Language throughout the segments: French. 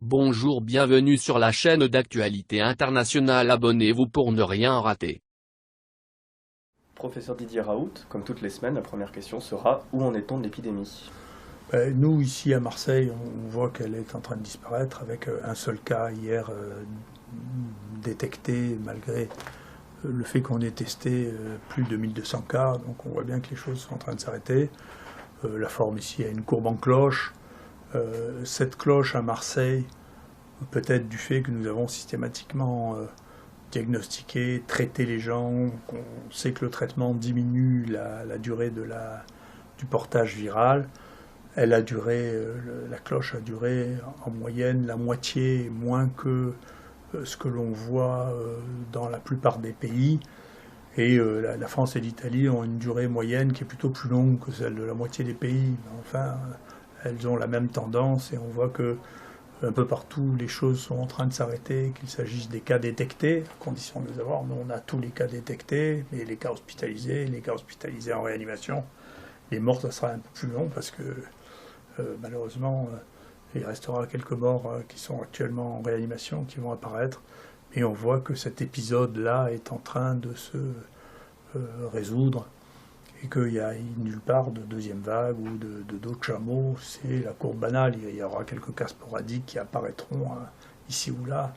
Bonjour, bienvenue sur la chaîne d'actualité internationale, abonnez-vous pour ne rien rater. Professeur Didier Raoult, comme toutes les semaines, la première question sera où en est-on de l'épidémie? Nous, ici à Marseille, on voit qu'elle est en train de disparaître avec un seul cas hier détecté, malgré le fait qu'on ait testé plus de 1200 cas. Donc on voit bien que les choses sont en train de s'arrêter. La forme ici a une courbe en cloche. Cette cloche à Marseille, peut-être du fait que nous avons systématiquement diagnostiqué, traité les gens, on sait que le traitement diminue la durée du portage viral. La cloche a duré en moyenne la moitié moins que ce que l'on voit dans la plupart des pays. Et la France et l'Italie ont une durée moyenne qui est plutôt plus longue que celle de la moitié des pays. Enfin, elles ont la même tendance et on voit que un peu partout les choses sont en train de s'arrêter, qu'il s'agisse des cas détectés, à condition de les avoir. Nous, on a tous les cas détectés, mais les cas hospitalisés en réanimation. Les morts, ça sera un peu plus long parce que malheureusement, il restera quelques morts qui sont actuellement en réanimation, qui vont apparaître. Et on voit que cet épisode-là est en train de se résoudre et qu'il n'y a nulle part de deuxième vague ou d'autres chameaux. C'est la courbe banale. Il y aura quelques cas sporadiques qui apparaîtront ici ou là.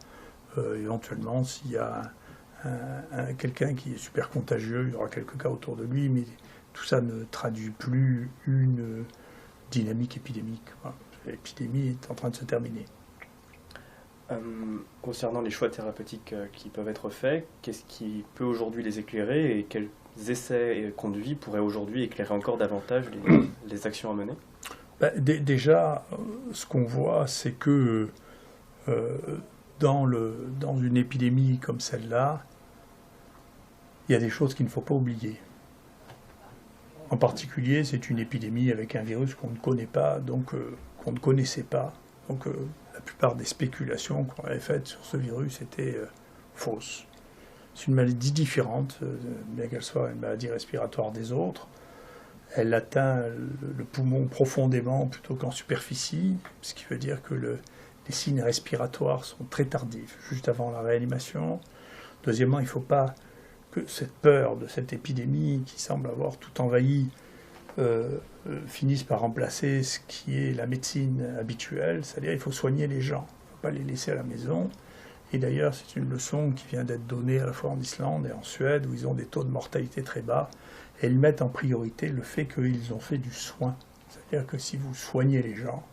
Éventuellement, s'il y a quelqu'un qui est super contagieux, il y aura quelques cas autour de lui, mais tout ça ne traduit plus une dynamique épidémique. Voilà. L'épidémie est en train de se terminer. Concernant les choix thérapeutiques qui peuvent être faits, qu'est-ce qui peut aujourd'hui les éclairer et quels essais et conduits pourraient aujourd'hui éclairer encore davantage les actions à mener? Déjà, ce qu'on voit, c'est que dans une épidémie comme celle-là, il y a des choses qu'il ne faut pas oublier. En particulier, c'est une épidémie avec un virus qu'on ne connaît pas, donc qu'on ne connaissait pas. Donc la plupart des spéculations qu'on avait faites sur ce virus étaient fausses. C'est une maladie différente, bien qu'elle soit une maladie respiratoire des autres. Elle atteint le poumon profondément plutôt qu'en superficie, ce qui veut dire que les signes respiratoires sont très tardifs, juste avant la réanimation. Deuxièmement, il ne faut pas que cette peur de cette épidémie qui semble avoir tout envahi finisse par remplacer ce qui est la médecine habituelle, c'est-à-dire il faut soigner les gens, il ne faut pas les laisser à la maison. Et d'ailleurs, c'est une leçon qui vient d'être donnée à la fois en Islande et en Suède, où ils ont des taux de mortalité très bas, et ils mettent en priorité le fait qu'ils ont fait du soin. C'est-à-dire que si vous soignez les gens,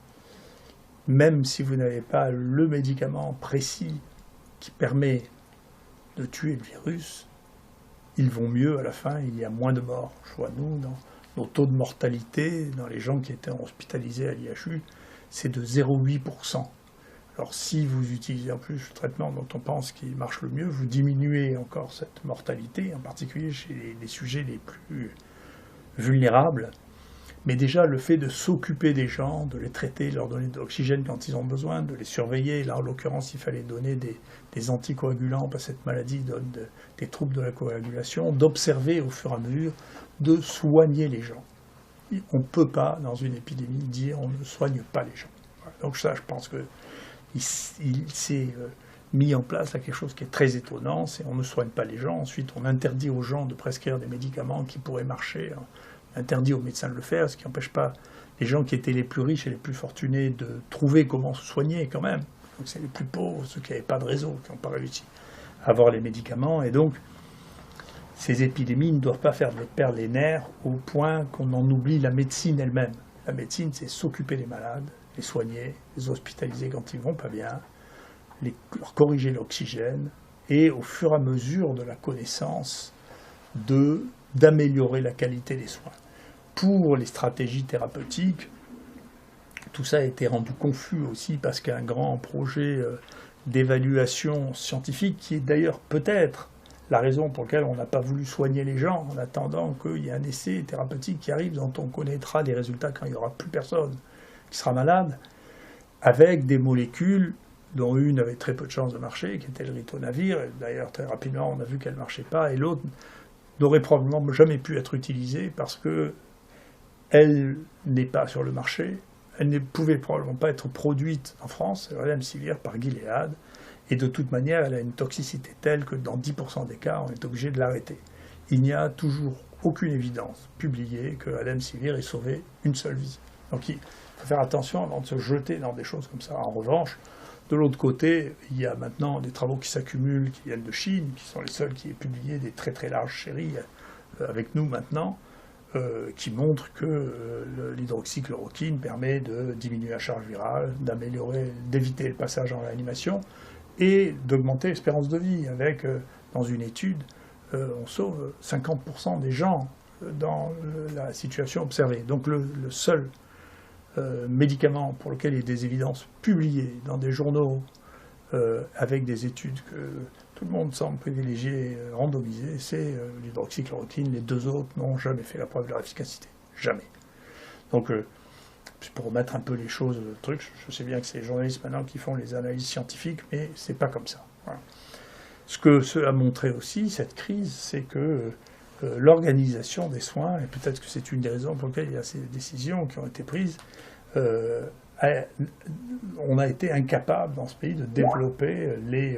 même si vous n'avez pas le médicament précis qui permet de tuer le virus, ils vont mieux à la fin, il y a moins de morts. Je vois, nous, dans nos taux de mortalité, dans les gens qui étaient hospitalisés à l'IHU, c'est de 0,8%. Alors si vous utilisez en plus le traitement dont on pense qu'il marche le mieux, vous diminuez encore cette mortalité, en particulier chez les sujets les plus vulnérables. Mais déjà, le fait de s'occuper des gens, de les traiter, de leur donner de l'oxygène quand ils ont besoin, de les surveiller, là en l'occurrence il fallait donner des anticoagulants parce que cette maladie donne des troubles de la coagulation, d'observer au fur et à mesure, de soigner les gens. On ne peut pas, dans une épidémie, dire on ne soigne pas les gens. Voilà. Donc ça, je pense qu'il s'est mis en place là, quelque chose qui est très étonnant, c'est on ne soigne pas les gens, ensuite on interdit aux gens de prescrire des médicaments qui pourraient marcher, interdit aux médecins de le faire, ce qui n'empêche pas les gens qui étaient les plus riches et les plus fortunés de trouver comment se soigner quand même. Donc c'est les plus pauvres, ceux qui n'avaient pas de réseau, qui n'ont pas réussi à avoir les médicaments. Et donc, ces épidémies ne doivent pas faire perdre les nerfs au point qu'on en oublie la médecine elle-même. La médecine, c'est s'occuper des malades, les soigner, les hospitaliser quand ils ne vont pas bien, leur corriger l'oxygène, et au fur et à mesure de la connaissance, d'améliorer la qualité des soins. Pour les stratégies thérapeutiques, tout ça a été rendu confus aussi parce qu'un grand projet d'évaluation scientifique, qui est d'ailleurs peut-être la raison pour laquelle on n'a pas voulu soigner les gens en attendant qu'il y ait un essai thérapeutique qui arrive dont on connaîtra les résultats quand il n'y aura plus personne qui sera malade, avec des molécules dont une avait très peu de chances de marcher, qui était le ritonavir, et d'ailleurs très rapidement on a vu qu'elle ne marchait pas, et l'autre n'aurait probablement jamais pu être utilisée parce qu'elle n'est pas sur le marché, Elle ne pouvait probablement pas être produite en France, la Remdesivir, par Gilead, et de toute manière, elle a une toxicité telle que dans 10% des cas, on est obligé de l'arrêter. Il n'y a toujours aucune évidence publiée que la Remdesivir ait sauvé une seule vie. Donc il faut faire attention avant de se jeter dans des choses comme ça. En revanche, de l'autre côté, il y a maintenant des travaux qui s'accumulent, qui viennent de Chine, qui sont les seuls qui aient publié des très très larges séries avec nous maintenant, qui montrent que l'hydroxychloroquine permet de diminuer la charge virale, d'éviter le passage en réanimation et d'augmenter l'espérance de vie. Avec, dans une étude, on sauve 50% des gens dans la situation observée. Donc le seul médicament pour lequel il y a des évidences publiées dans des journaux avec des études que tout le monde semble privilégier, randomiser, c'est l'hydroxychloroquine. Les deux autres n'ont jamais fait la preuve de leur efficacité. Jamais. Donc, pour remettre un peu les choses, je sais bien que c'est les journalistes maintenant qui font les analyses scientifiques, mais c'est pas comme ça. Voilà. Ce que cela a montré aussi, cette crise, c'est que l'organisation des soins, et peut-être que c'est une des raisons pour lesquelles il y a ces décisions qui ont été prises, on a été incapable dans ce pays de développer les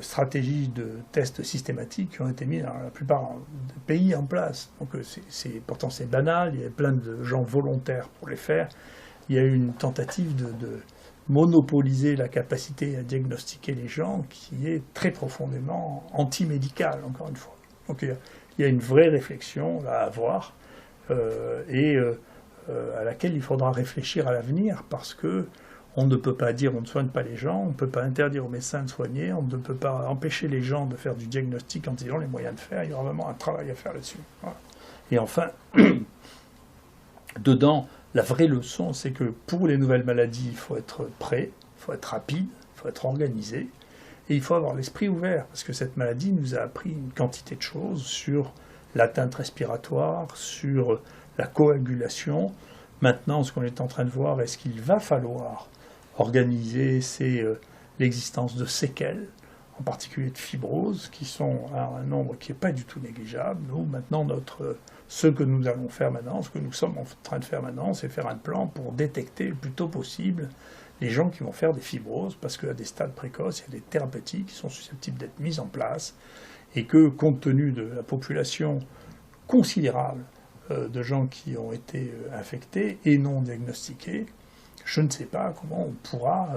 stratégies de tests systématiques qui ont été mises dans la plupart des pays en place. Donc pourtant c'est banal, il y a plein de gens volontaires pour les faire. Il y a eu une tentative de monopoliser la capacité à diagnostiquer les gens qui est très profondément anti-médicale, encore une fois. Donc il y a une vraie réflexion là, à avoir à laquelle il faudra réfléchir à l'avenir, parce que on ne peut pas dire on ne soigne pas les gens, on ne peut pas interdire aux médecins de soigner, on ne peut pas empêcher les gens de faire du diagnostic quand ils ont les moyens de faire. Il y aura vraiment un travail à faire là-dessus. Voilà. Et enfin, dedans, la vraie leçon, c'est que pour les nouvelles maladies, il faut être prêt, il faut être rapide, il faut être organisé, et il faut avoir l'esprit ouvert, parce que cette maladie nous a appris une quantité de choses sur l'atteinte respiratoire, sur la coagulation. Maintenant, ce qu'on est en train de voir, est-ce qu'il va falloir organiser l'existence de séquelles, en particulier de fibrose, qui sont à un nombre qui n'est pas du tout négligeable. Nous, maintenant, ce que nous allons faire maintenant, ce que nous sommes en train de faire maintenant, c'est faire un plan pour détecter le plus tôt possible les gens qui vont faire des fibroses, parce qu'à des stades précoces, il y a des thérapeutiques qui sont susceptibles d'être mises en place, et que, compte tenu de la population considérable de gens qui ont été infectés et non diagnostiqués, je ne sais pas comment on pourra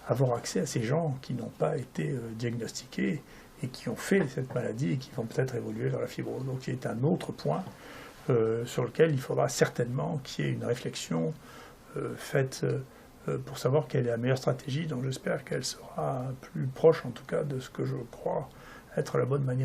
avoir accès à ces gens qui n'ont pas été diagnostiqués et qui ont fait cette maladie et qui vont peut-être évoluer vers la fibrose. Donc c'est un autre point sur lequel il faudra certainement qu'il y ait une réflexion faite pour savoir quelle est la meilleure stratégie. Donc j'espère qu'elle sera plus proche en tout cas de ce que je crois être la bonne manière.